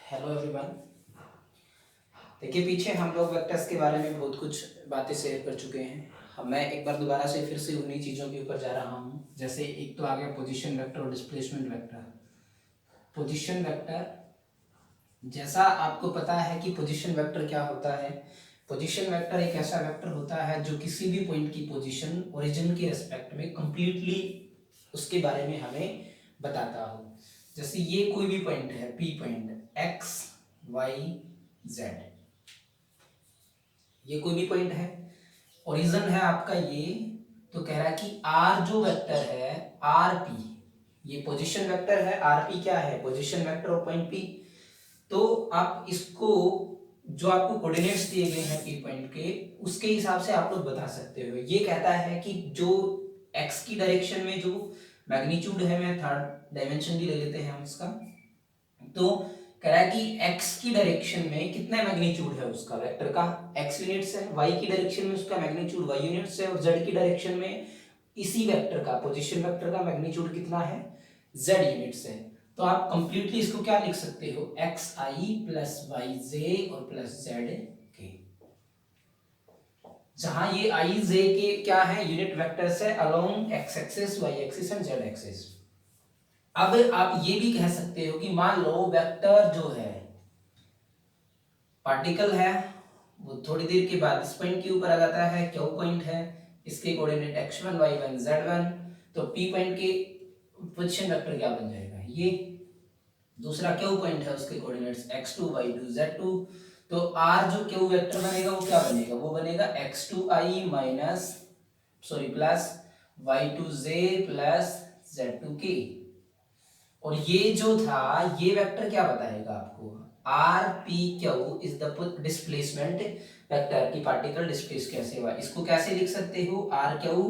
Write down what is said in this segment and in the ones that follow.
Hello everyone. देखिए, पीछे हम लोग वेक्टर्स के बारे में बहुत कुछ बातें शेयर कर चुके हैं। अब मैं एक बार दोबारा से फिर से उन्हीं चीज़ों के ऊपर जा रहा हूँ। जैसे एक तो आ गया पोजीशन वेक्टर और डिस्प्लेसमेंट वेक्टर। पोजीशन वेक्टर, जैसा आपको पता है कि पोजीशन वेक्टर क्या होता है। पोजीशन वेक्टर एक ऐसा वेक्टर होता है जो किसी भी पॉइंट की पोजीशन ओरिजिन के रेस्पेक्ट में कंप्लीटली उसके बारे में हमें बताता हो। जैसे ये कोई भी पॉइंट है, P point, X Y Z, ये कोई भी पॉइंट है, ओरिजिन है आपका ये। तो कह रहा है कि आर जो वेक्टर है, आर पी, ये पोजीशन वेक्टर है। आर पी क्या है? Position vector of point P. तो आप इसको, जो आपको कोऑर्डिनेट्स दिए गए हैं पी पॉइंट के, उसके हिसाब से आप लोग बता सकते हो। ये कहता है कि जो एक्स की डायरेक्शन में जो मैग्नीट्यूड है, मैं थर्ड डायमेंशन भी ले लेते हैं हम इसका, तो कह रहा है कि x की डायरेक्शन में कितना मैग्नीट्यूड है उसका वेक्टर का, x यूनिट्स है। y की डायरेक्शन में उसका मैग्नीट्यूड y यूनिट्स है। और z की डायरेक्शन में इसी वेक्टर का, पोजीशन वेक्टर का मैग्नीट्यूड कितना है, z यूनिट्स है। तो आप कंप्लीटली इसको क्या लिख सकते हो, एक्स आई प्लस वाई जे और प्लस जेड के, जहां ये आई जे के क्या है, यूनिट वेक्टर्स है along X axis, Y axis and Z axis. अब आप ये भी कह सकते हो कि मान लो वेक्टर जो है पार्टिकल है, वो थोड़ी देर के बाद इस पॉइंट के ऊपर आ जाता है, क्यू पॉइंट है, इसके कोऑर्डिनेट x1 y1 z1। तो p पॉइंट के पोजीशन वेक्टर क्या बन जाएगा, ये। दूसरा क्यू पॉइंट है, उसके कोऑर्डिनेट्स x2 y2 z2। तो r जो क्यू वेक्टर बनेगा वो क्या बनेगा, वो बनेगा x2i minus, sorry, plus y2j plus z2k। और ये जो था, ये वेक्टर क्या बताएगा आपको, are P Q is the displacement vector की पार्टिकल डिस्प्लेस कैसे हुआ। इसको कैसे लिख सकते हो, आर क्यू,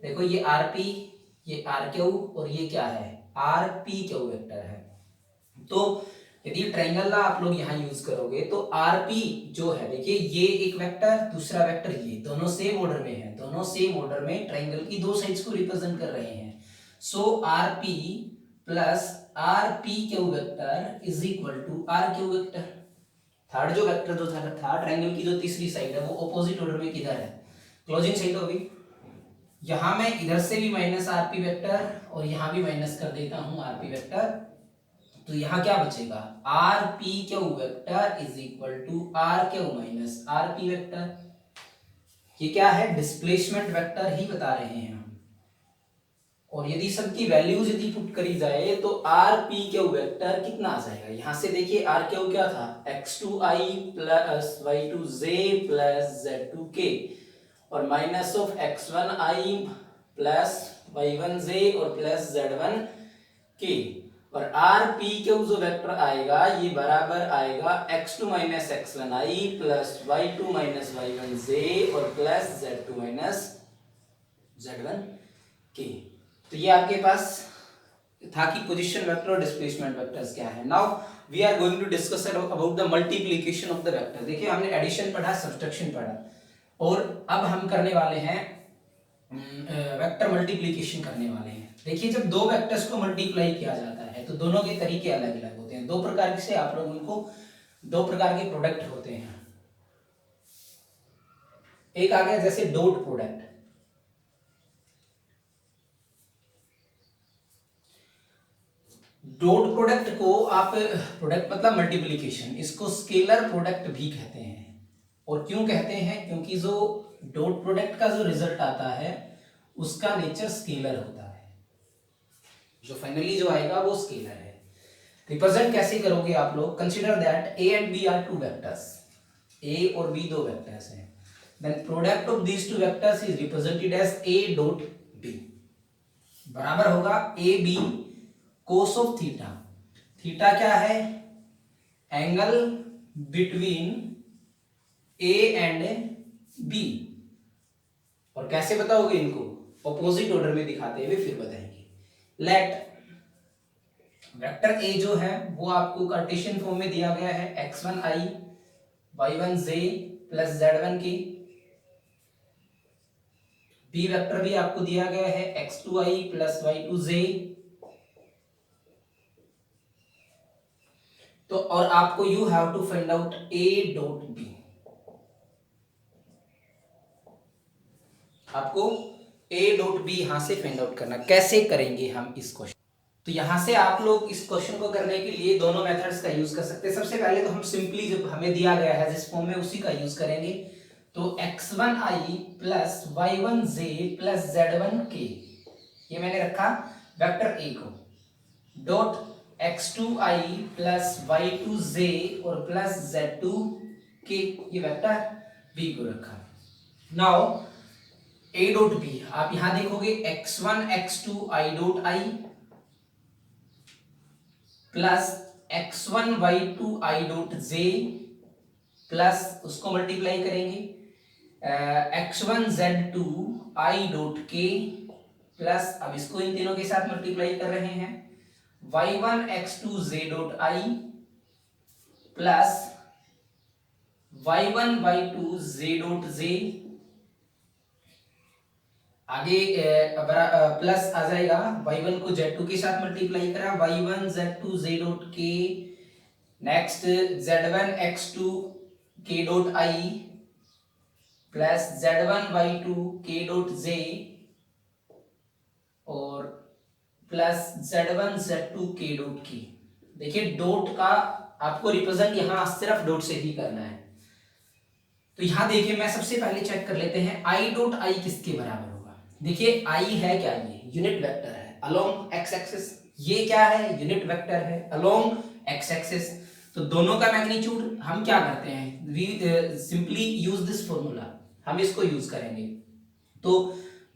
देखो ये आर पी, ये आर क्यू, और ये क्या है, आर पी क्यू वेक्टर है। तो यदि ट्रायंगल ना आप लोग यहाँ यूज करोगे तो आर पी जो है, देखिए ये एक वेक्टर, दूसरा वेक्टर, ये दोनों सेम ऑर्डर में है, दोनों सेम ऑर्डर में ट्रायंगल की दो साइड्स को रिप्रेजेंट कर रहे हैं। So R P plus R P Q vector is equal to R Q vector. Third जो वेक्टर जो था ट्रायंगल की जो तीसरी साइड है, वो ऑपोजिट ऑर्डर में किधर है, क्लोजिंग साइड होगी। यहां मैं इधर से भी माइनस आर पी वेक्टर और यहां भी माइनस कर देता हूं आर पी वेक्टर। तो यहां क्या बचेगा, R P Q vector is equal to R Q minus R P vector. ये क्या है, डिस्प्लेसमेंट वेक्टर ही बता रहे हैं हम। और यदि सबकी वैल्यूज यदि पुट करी जाए तो आर पी क्यू वेक्टर कितना आ जाएगा, यहां से देखिए आर क्यू क्या था, x2i plus y2j plus z2k, और minus of x1i plus y1j और प्लस z1k। और आर पी क्यू जो वेक्टर आएगा, ये बराबर आएगा x2 minus x1i plus y2 minus y1j और प्लस z2 माइनस z1k। तो ये आपके पास था कि पोजीशन वेक्टर और डिस्प्लेसमेंट वेक्टर्स क्या है। Now we are going to discuss about the multiplication of the vector. देखिए, हमने एडिशन पढ़ा, सब्ट्रैक्शन पढ़ा, और अब हम करने वाले हैं वेक्टर मल्टीप्लिकेशन करने वाले हैं। देखिए, जब दो वेक्टर्स को मल्टीप्लाई किया जाता है तो दोनों के तरीके अलग अलग होते हैं। दो प्रकार से आप लोगों को, दो प्रकार के प्रोडक्ट होते हैं। एक आ गया जैसे डॉट प्रोडक्ट। डॉट प्रोडक्ट को आप, प्रोडक्ट मतलब मल्टीप्लिकेशन, इसको स्केलर प्रोडक्ट भी कहते हैं। और क्यों कहते हैं, क्योंकि जो डॉट प्रोडक्ट का जो रिजल्ट आता है उसका नेचर स्केलर होता है, जो फाइनली जो आएगा वो स्केलर है। रिप्रेजेंट कैसे करोगे आप लोग, consider that A and B are two vectors, A और बी दो वेक्टर्स हैं, then product of these two vectors is represented as A dot B, बराबर होगा A B cos of theta. Theta क्या है, angle between A and B. और कैसे बताओगे इनको, ऑपोजिट ऑर्डर में दिखाते हुए फिर बताएंगे। लेट वेक्टर ए जो है वो आपको कार्टेशियन फॉर्म में दिया गया है, x1i y1j plus z1k। B vector भी आपको दिया गया है, x2i प्लस y2j तो और आपको you have to find out A dot B, आपको ए डॉट बी यहां से फाइंड आउट करना। कैसे करेंगे हम इस क्वेश्चन? तो यहां से आप लोग इस क्वेश्चन को करने के लिए दोनों मेथड्स का यूज कर सकते हैं। सबसे पहले तो हम सिंपली जो हमें दिया गया है जिस फॉर्म में उसी का यूज करेंगे। तो x1i plus y1j plus z1k, ये मैंने रखा वेक्टर ए को, डॉट x2i प्लस y2j और प्लस z2k, ये वेक्टर बी को रखा। नाउ a डॉट बी आप यहां देखोगे x1 x2 i dot i plus x1 y2 i dot j plus उसको मल्टीप्लाई करेंगे x1 z2 i dot k plus, अब इसको इन तीनों के साथ मल्टीप्लाई कर रहे हैं, y1 x2 j dot i plus y1 y2 j dot j, आगे प्लस आ जाएगा, y1 को z2 के साथ मल्टीप्लाई करा, y1 z2 j dot k, next z1 x2 k dot i plus z1 y2 k dot j और plus z1 z2 k dot k। देखिए dot का आपको रिप्रेजेंट यहां सिर्फ डॉट से ही करना है। तो यहां देखिए मैं सबसे पहले चेक कर लेते हैं i डॉट i किसके बराबर होगा। देखिए i है क्या, ये यूनिट वेक्टर है अलोंग x एक्सिस, ये क्या है यूनिट वेक्टर है अलोंग x एक्सिस। तो दोनों का मैग्नीट्यूड हम क्या करते हैं, we simply use this formula, हम इसको यूज करेंगे। तो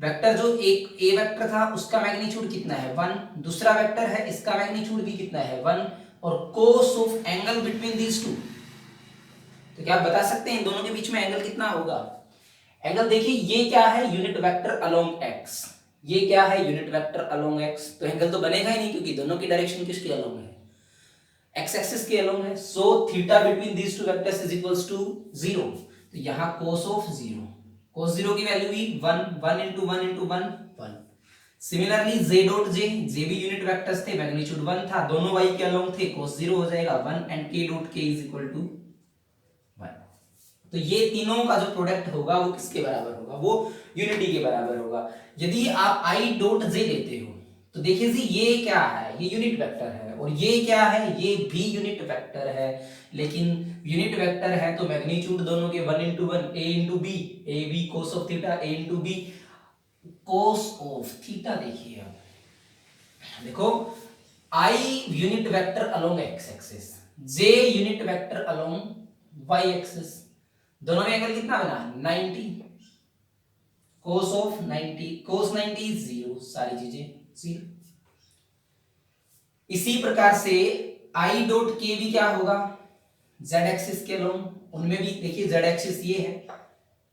वेक्टर जो एक ए वेक्टर था उसका मैग्नीट्यूड कितना है 1, दूसरा वेक्टर है इसका मैग्नीट्यूड भी कितना है 1, और cos of angle between these to, तो क्या आप बता सकते हैं इन दोनों के बीच में एंगल कितना होगा? एंगल देखिए ये क्या है यूनिट वेक्टर अलोंग x, ये क्या है यूनिट वेक्टर अलोंग x, तो एंगल तो बनेगा ही नहीं क्योंकि दोनों की डायरेक्शन किसके अलोंग है, x एक्सिस के अलोंग है। So theta between these two vectors is equals to 0, तो यहां cos ऑफ 0, cos 0 की वैल्यू भी 1, 1 into 1 into 1 1। Similarly z dot j, j भी यूनिट वेक्टर्स थे, मैग्नीट्यूड 1 था, दोनों y के अलोंग थे, cos 0 हो जाएगा 1 and k dot k is equal to 1। तो ये तीनों का जो प्रोडक्ट होगा वो किसके बराबर होगा, वो यूनिटी के बराबर होगा। यदि आप i डॉट j लेते हो तो देखिए जी ये क्या है, ये यूनिट वेक्टर है, और ये क्या है, ये भी यूनिट वेक्टर है, लेकिन यूनिट वेक्टर है तो मैग्नीट्यूड दोनों के 1 into 1 a into b, a b cos of theta, a into b cos of theta। देखिए अब देखो i unit vector along x axis, j unit vector along y axis, दोनों में एंगल कितना बना 90, cos of 90, cos 90 0, सारी चीजें 0। इसी प्रकार से i डॉट k भी क्या होगा z एक्सिस के अलोंग, उनमें भी देखिए z एक्सिस ये है,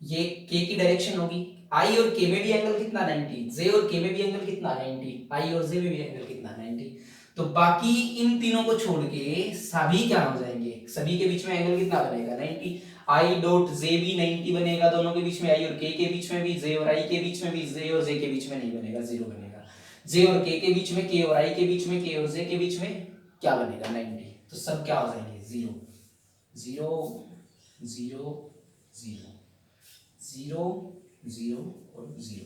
ये k की डायरेक्शन होगी, i और k में भी एंगल कितना 90, j और k में भी एंगल कितना 90, i और j में भी एंगल कितना 90। तो बाकी इन तीनों को छोड़ के सभी क्या हो जाएंगे, सभी के बीच में एंगल कितना बनेगा 90, i डॉट j भी 90 बनेगा, दोनों के बीच में i और k के बीच में भी, j और i के बीच में भी, j और j के बीच में नहीं बनेगा 0 बनेगा, j और k के बीच में, k और i के बीच में, k और j के बीच में क्या बनेगा 90। तो सब क्या हो जाएंगे 0 0 0 0 0 0 और 0।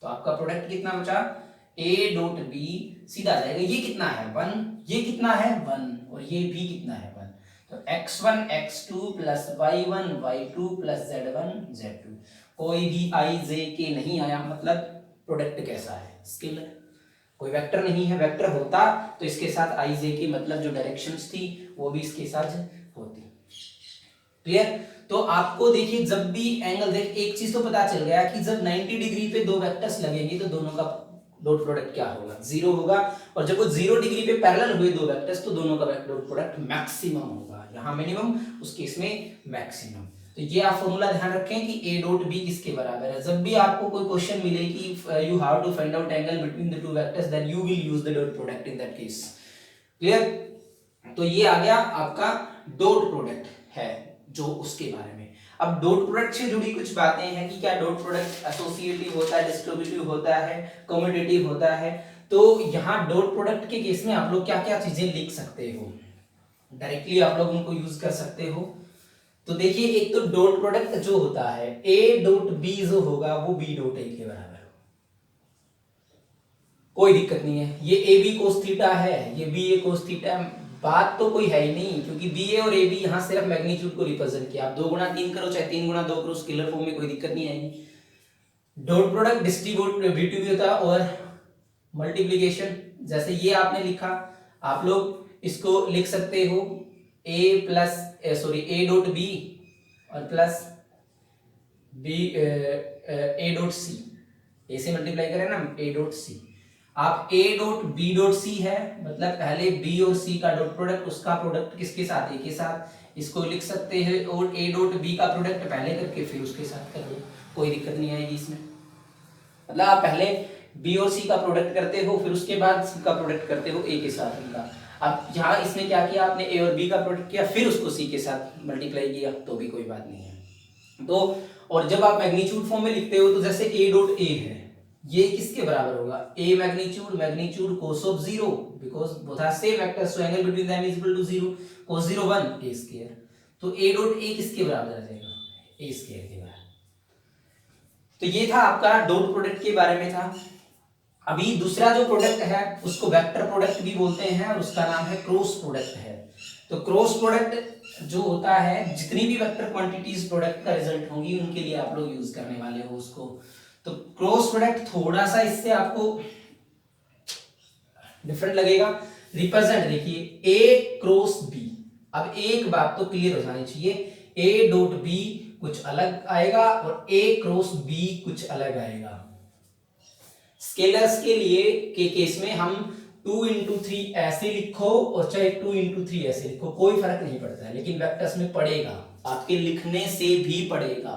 तो आपका प्रोडक्ट कितना बचा a डॉट b सीधा जाएगा, ये कितना है 1, ये कितना है 1 और ये भी कितना है 1। तो x1 x2 plus y1 y2 plus z1 z2, कोई भी i j k नहीं आया, मतलब प्रोडक्ट कैसा है स्केलर, कोई वेक्टर नहीं है, वेक्टर होता तो इसके साथ i j की मतलब जो डायरेक्शंस थी वो भी इसके साथ होती। क्लियर? तो आपको देखिए जब भी एंगल, देख एक चीज तो पता चल गया कि जब 90 डिग्री पे दो वेक्टर्स लगेंगे तो दोनों का डॉट प्रोडक्ट क्या होगा 0 होगा, और जब वो 0 डिग्री पे पैरेलल हुए दो वेक्टर्स तो दोनों का डॉट प्रोडक्ट मैक्सिमम होगा, यहाँ मिनिमम उस केस में मैक्सिमम। तो ये आप फॉर्मूला ध्यान रखें कि a डॉट b किसके बराबर है। जब भी आपको कोई क्वेश्चन मिले कि you have to find out angle between the two vectors, then you will use the dot product in that case. Clear? तो ये आ गया आपका डॉट प्रोडक्ट है जो उसके बारे में। अब डॉट प्रोडक्ट से जुड़ी कुछ बातें हैं कि क्या डॉट प्रोडक्ट एसोसिएटिव होता है, डिस्ट्रीब्यूटिव होता है, कम्यूटेटिव होता है। तो यहाँ डॉट प्रोडक्ट के केस में आप लोग क्या क्या चीजें लिख सकते हो, डायरेक्टली आप लोग उनको यूज कर सकते हो। तो देखिए एक तो डॉट प्रोडक्ट जो होता है ए डॉट बी जो होगा वो बी डॉट ए के बराबर होगा, कोई दिक्कत नहीं है। ये ए बी कोस थीटा है, ये बी ए कोस थीटा, बात तो कोई है ही नहीं, क्योंकि बी ए और ए बी यहाँ सिर्फ मैग्नीट्यूड को रिप्रेजेंट किया। आप 2 गुणा 3 करो चाहे 3 गुणा 2 करो स्केलर फॉर्म में कोई दिक्कत नहीं आएगी। डॉट प्रोडक्ट डिस्ट्रीब्यूटिव होता है और मल्टीप्लीकेशन जैसे ये आपने लिखा, आप लोग इसको लिख सकते हो ए डॉट बी और plus B A dot C, A से मल्टीप्लाई करें ना ए डॉट सी। आप A dot B dot C है मतलब पहले बी और सी का डॉट प्रोडक्ट, उसका प्रोडक्ट किसके साथ, ए के साथ, इसको लिख सकते हैं। और ए डॉट बी का प्रोडक्ट पहले करके फिर उसके साथ कर लो, कोई दिक्कत नहीं आएगी इसमें। मतलब आप पहले बी और सी का प्रोडक्ट करते हो फिर उसके बाद सी का प्रोडक्ट करते हो ए के साथ उनका। अब यहाँ इसमें क्या किया आपने, ए और बी का प्रोडक्ट किया फिर उसको सी के साथ मल्टीप्लाई किया तो भी कोई बात नहीं है। तो और जब आप मैग्नीट्यूड फॉर्म में लिखते हो तो जैसे ए डॉट ए है, ये किसके बराबर होगा, A magnitude cos of 0 because both are same vectors so angle between them is equal to 0, cos 0 1 A square. तो ए डॉट ए किसके बराबर आ जाएगा, ए स्क्वायर के बराबर। तो ये था आपका डॉट प्रोडक्ट के बारे में था। अभी दूसरा जो प्रोडक्ट है उसको वेक्टर प्रोडक्ट भी बोलते हैं और उसका नाम है क्रॉस प्रोडक्ट है। तो क्रॉस प्रोडक्ट जो होता है जितनी भी वेक्टर क्वांटिटीज प्रोडक्ट का रिजल्ट होंगी उनके लिए आप लोग यूज करने वाले हो उसको। तो क्रॉस प्रोडक्ट थोड़ा सा इससे आपको डिफरेंट लगेगा। रिप्रेजेंट देखिए ए क्रॉस बी, अब एक बात तो क्लियर हो जानी चाहिए, ए डॉट बी कुछ अलग आएगा और ए क्रॉस बी कुछ अलग आएगा। स्केलर्स के लिए के केस में हम 2 into 3 ऐसे लिखो और चाहे 2 into 3 ऐसे लिखो कोई फर्क नहीं पड़ता है, लेकिन वेक्टर्स में पड़ेगा, आपके लिखने से भी पड़ेगा।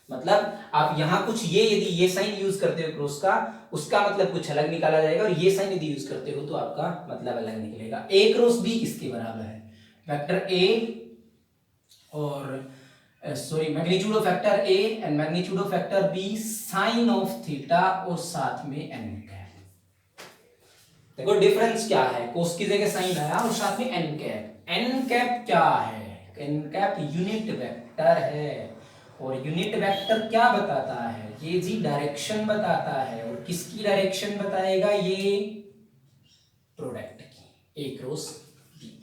मतलब आप यहां कुछ ये यदि ये साइन यूज करते हो क्रॉस का, उसका मतलब कुछ अलग निकाला जाएगा और ये साइन यदि यूज करते हो तो आपका मतलब अलग निकलेगा। ए क्रॉस बी किसके बराबर है, वेक्टर ए और magnitude of vector A and magnitude of vector B sine of theta और साथ में एन कैप। देखो डिफरेंस क्या है, कोस की जगह साइन आया और साथ में एन कैप। एन कैप क्या है, एन कैप यूनिट वेक्टर है और यूनिट वेक्टर क्या बताता है, ये जी डायरेक्शन बताता है। और किसकी डायरेक्शन बताएगा, ये प्रोडक्ट की, ए क्रॉस बी।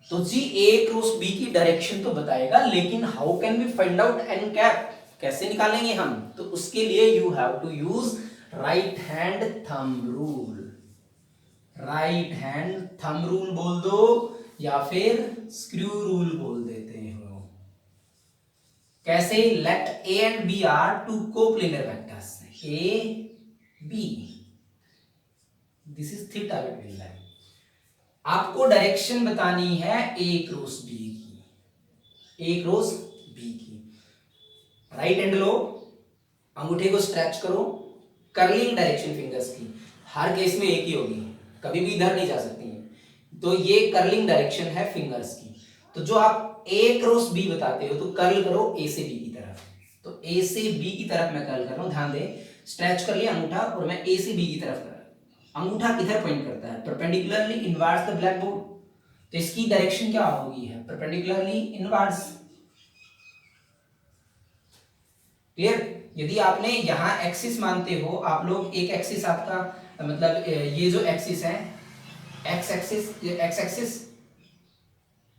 तो जी ए क्रॉस बी की डायरेक्शन तो बताएगा, लेकिन how can we find out N cap, कैसे निकालेंगे हम, तो उसके लिए you have to use right hand thumb rule. Right hand thumb rule बोल दो या फिर स्क्रू रूल बोल देते हो। कैसे, let A and B are two coplanar vectors, A B, this is theta between them. आपको डायरेक्शन बतानी है ए क्रॉस बी की, ए क्रॉस बी की। राइट हैंड लो, अंगूठे को स्ट्रेच करो, कर्लिंग डायरेक्शन फिंगर्स की, हर केस में एक ही होगी, कभी भी इधर नहीं जा सकती है। तो ये कर्लिंग डायरेक्शन है फिंगर्स की। तो जो आप ए क्रॉस बी बताते हो तो कर्ल करो ए से बी की तरफ। तो ए से बी की तरफ मैं कर्ल कर रहा हूं, ध्यान दे, स्ट्रेच कर लिया अंगूठा और मैं ए से बी की तरफ कर रहा हूं। अंगूठा किधर पॉइंट करता है, perpendicularly inwards the black board. तो इसकी डायरेक्शन क्या होगी, है परपेंडिकुलरली इनवर्ड्स। क्लियर। यदि आपने यहां एक्सिस मानते हो आप लोग, एक एक्सिस आपका मतलब ये जो एक्सिस है एक्स एक्सिस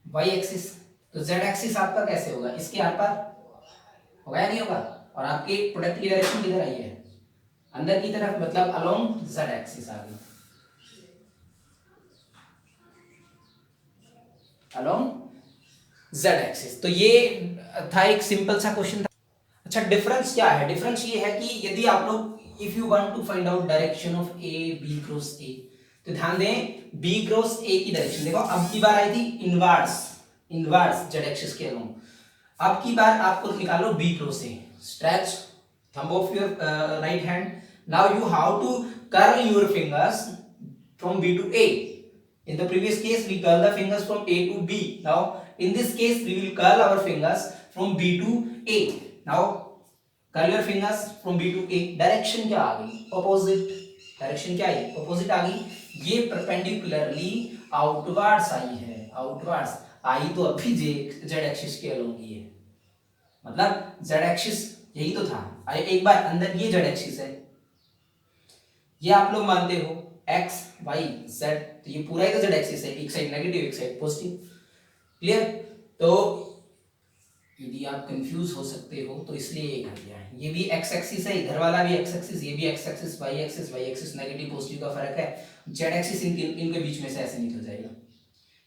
वाई एक्सिस, तो जेड एक्सिस आपका कैसे होगा, इसके आर पार होगा या नहीं होगा। और आपके प्रोडक्ट की डायरेक्शन किधर आई है, अंदर की तरफ, मतलब अलोंग जेड एक्सिस आ गई, अलोंग जेड एक्सिस। तो ये था एक सिंपल सा क्वेश्चन था। अच्छा डिफरेंस क्या है, डिफरेंस ये है कि यदि आप लोग if you want to find out direction of A B cross A, तो ध्यान दें बी क्रॉस ए की डायरेक्शन देखो, अब की बार आई थी इनवर्स जेड एक्सिस के अलोंग, अब की बार आपको निकालो B cross A. Stretch thumb of your right hand, now you how to curl your fingers from B to A. In the previous case, we curl the fingers from A to B. Now, in this case, we will curl our fingers from B to A. Now, curl your fingers from B to A. Direction क्या आ गई? Opposite. Direction क्या है, opposite आ गई। ये perpendicularly outwards आई है, outwards आई तो अभी Z axis के अलोंग ही है, मतलब जेड एक्सिस यही तो था। एक बार अंदर ये जेड एक्सिस है, ये आप लोग मानते हो एक्स वाई जेड, तो ये पूरा ही तो जेड एक्सिस है, एक साइड नेगेटिव एक साइड पॉजिटिव। क्लियर? तो यदि आप कंफ्यूज हो सकते हो तो इसलिए ये कर दिया है। ये भी एक्स एक्सिस है, इधर वाला भी एक्स एक्सिस, ये भी X axis, Y axis negative positive का फर्क है। जेड एक्सिस इनके बीच में से ऐसे निकल जाएगा।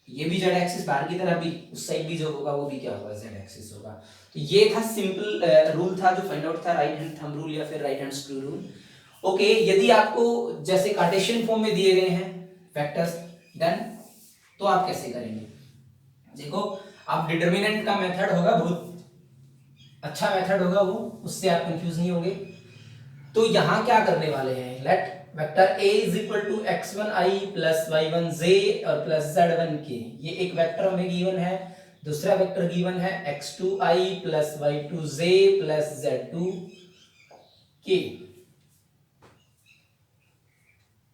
ये भी जेड एक्सिस बाहर की तरफ भी, उस साइड भी जो होगा वो भी क्या होगा, जेड एक्सिस होगा। तो ये था सिंपल रूल था जो फाइंड आउट था, राइट हैंड थंब रूल या फिर right hand screw rule. Okay, यदि आपको जैसे कार्टेशियन फॉर्म में दिए गए हैं वेक्टर्स, देन तो आप कैसे करेंगे? देखो, आप डिटर्मिनेंट का मेथड होगा, बहुत अच्छा मेथड होगा वो, उससे आप कंफ्यूज नहीं होंगे। तो यहां क्या करने वाले हैं, let vector a is equal to x1i plus y1j और प्लस z1k, ये एक वेक्टर हमें गिवन है। दूसरा वेक्टर गिवन है x2i plus y2j plus z2k।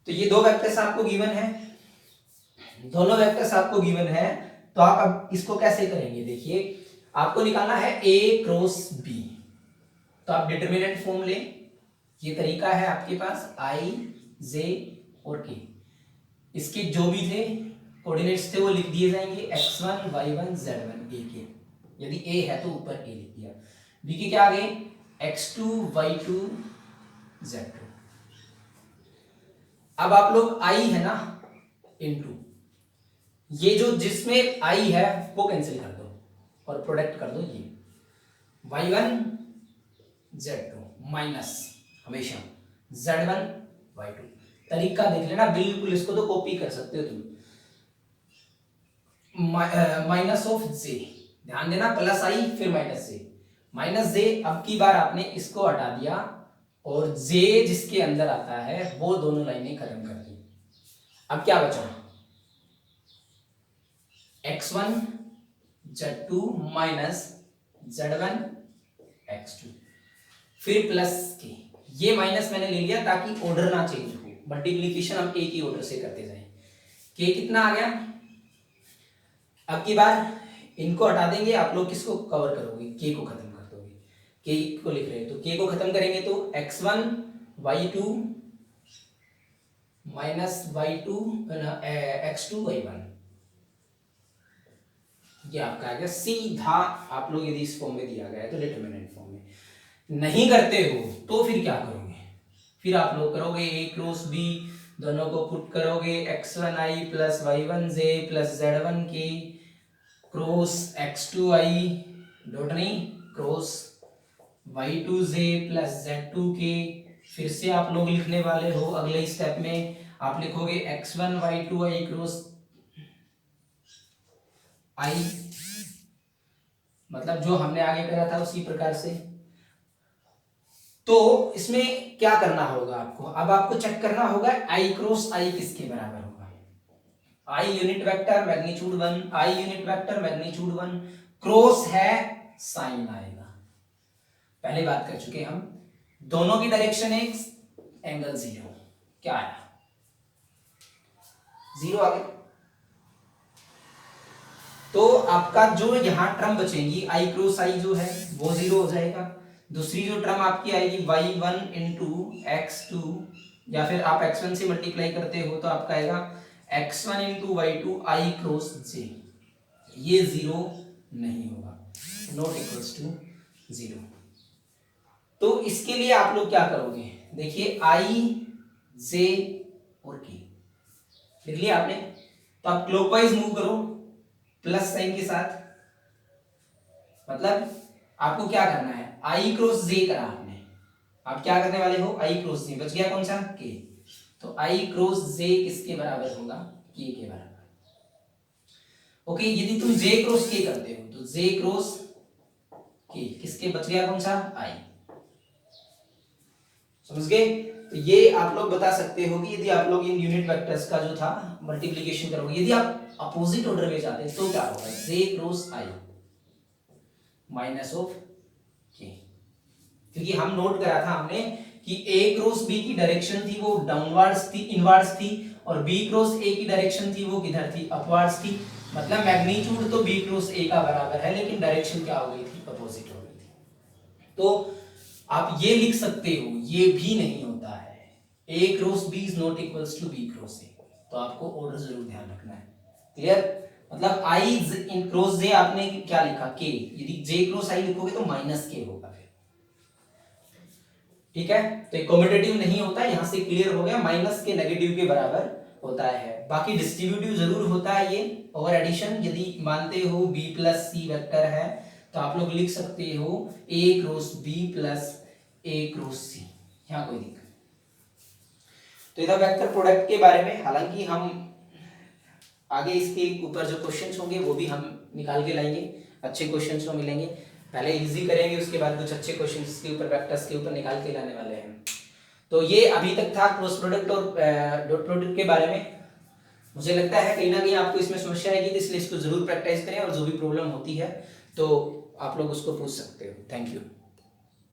तो ये दो वेक्टर्स आपको गिवन है, दोनों वेक्टर्स आपको गिवन है। तो आप अब इसको कैसे करेंगे? देखिए, आपको निकालना है a क्रॉस b, तो आप डिटर्मिनेंट फॉर्म लें। ये तरीका है आपके पास, i j और k, इसके जो भी थे कोऑर्डिनेट्स थे वो लिख दिए जाएंगे, x1 y1 z1 a के। यदि a है तो ऊपर a लिख दिया। b के क्या आ गए, x2 y2 z2। अब आप लोग i है ना इनटू, ये जो जिसमें i है वो कैंसिल कर दो और प्रोडक्ट कर दो ये y1 z2 माइनस हमेशा z1 y2। तरीका देख लेना बिल्कुल, इसको तो कॉपी कर सकते हो तुम। माइनस ऑफ जे, ध्यान देना, प्लस आई फिर माइनस जे, माइनस जे। अब की बार आपने इसको हटा दिया और जे जिसके अंदर आता है वो दोनों लाइनें खत्म कर दी। अब क्या बचा, x1 z2 minus z1 x2 फिर प्लस के। ये माइनस मैंने ले लिया ताकि ऑर्डर ना चेंज हो, मल्टीप्लीकेशन हम एक ही ऑर्डर से करते जाएं। के कितना आ गया, अब की बार इनको हटा देंगे, आप लोग किसको कवर करोगे, के को खत्म कर दोगे। के को लिख रहे हैं तो के को खत्म करेंगे तो x1 y2 minus y2 x2 y1, ये आपका आ गया सीधा। आप लोग यदि इस फॉर्म में दिया गया है तो डिटरमिनेंट फॉर्म में नहीं करते हो तो फिर क्या करोगे, फिर आप लोग करोगे a क्रॉस b, दोनों को पुट करोगे, x1i plus y1j plus z1k cross x2i dot नहीं क्रॉस y2j प्लस z2k। फिर से आप लोग लिखने वाले हो अगले स्टेप में, आप लिखोगे x1 y2i क्रॉस i, मतलब जो हमने आगे करा था उसी प्रकार से। तो इसमें क्या करना होगा आपको, अब आपको चेक करना होगा i क्रॉस i किसके बराबर होगा। i unit vector magnitude 1, i unit vector magnitude 1, cross है साइन आएगा। पहले बात कर चुके हम, दोनों की डायरेक्शन है एंगल 0, क्या आया 0 आ गया। तो आपका जो यहां टर्म बचेंगी i क्रॉस i जो है वो 0 हो जाएगा। दूसरी जो टर्म आपकी आएगी y1 इंटू x2, या फिर आप x1 से मल्टीप्लाई करते हो तो आपका आएगा x1 into y2 i cross j, ये 0 नहीं होगा, नॉट इक्वल्स टू 0। तो इसके लिए आप लोग क्या करोगे, देखिए i j और k लिख लिया आपने, तो आप क्लॉकवाइज मूव करो प्लस साइन के साथ। मतलब आपको क्या करना है, i क्रॉस j करा आपने, आप क्या करने वाले हो, i क्रॉस j, बच गया कौन सा k, तो i क्रॉस j किसके बराबर होगा, k के बराबर। ओके, यदि तुम j क्रॉस k करते हो तो j क्रॉस k किसके, बच गया कौन सा i, समझ गए। तो ये आप लोग बता सकते हो कि यदि आप लोग इन यूनिट वेक्टर्स का जो था मल्टीप्लिकेशन करोगे, यदि आप अपोजिट ऑर्डर में जाते तो क्या होगा, j cross i minus of k, क्योंकि हम नोट करा था हमने कि ए क्रॉस बी की डायरेक्शन थी वो डाउनवर्ड्स थी, इनवर्ड्स थी, और बी क्रॉस ए की डायरेक्शन थी वो किधर थी, अपवर्ड्स थी। मतलब मैग्नीट्यूड तो बी क्रॉस ए का बराबर है, लेकिन डायरेक्शन क्या हो गई थी, अपोजिट हो गई थी। तो आप ये लिख सकते हो, ये भी नहीं होता है, A cross B is not equals to B cross A. तो आपको ऑर्डर जरूर ध्यान रखना है। क्लियर? मतलब आई इन क्रॉस जे आपने क्या लिखा, के, यदि जे क्रॉस आई लिखोगे तो माइनस के होगा फिर। ठीक है, तो कॉम्पिटिटिव नहीं होता, यहां से क्लियर हो गया, माइनस के नेगेटिव के बराबर होता है। बाकी डिस्ट्रीब्यूटिव जरूर होता है ये ओवर एडिशन। यदि मानते हो b प्लस सी वेक्टर है तो आप लोग लिख सकते हो a cross b plus a cross C, यहाँ कोई दिक्कत। तो इधर वेक्टर प्रोडक्ट के बारे में, हालांकि हम आगे इसके ऊपर जो क्वेश्चंस होंगे वो भी हम निकाल के लाएंगे, अच्छे क्वेश्चंस तो मिलेंगे। पहले इजी करेंगे, उसके बाद कुछ अच्छे क्वेश्चंस के ऊपर, वेक्टर्स के ऊपर निकाल के लाने वाले हैं। तो ये अभी तक था क्रॉस प्रोडक्ट और डॉट प्रोडक्ट के बारे में। मुझे लगता है कहीं ना कहीं आपको इसमें समस्या आएगी, तो इसलिए इसको जरूर प्रैक्टिस करें, और जो भी प्रॉब्लम होती है तो आप लोग उसको पूछ सकते हो। Thank you.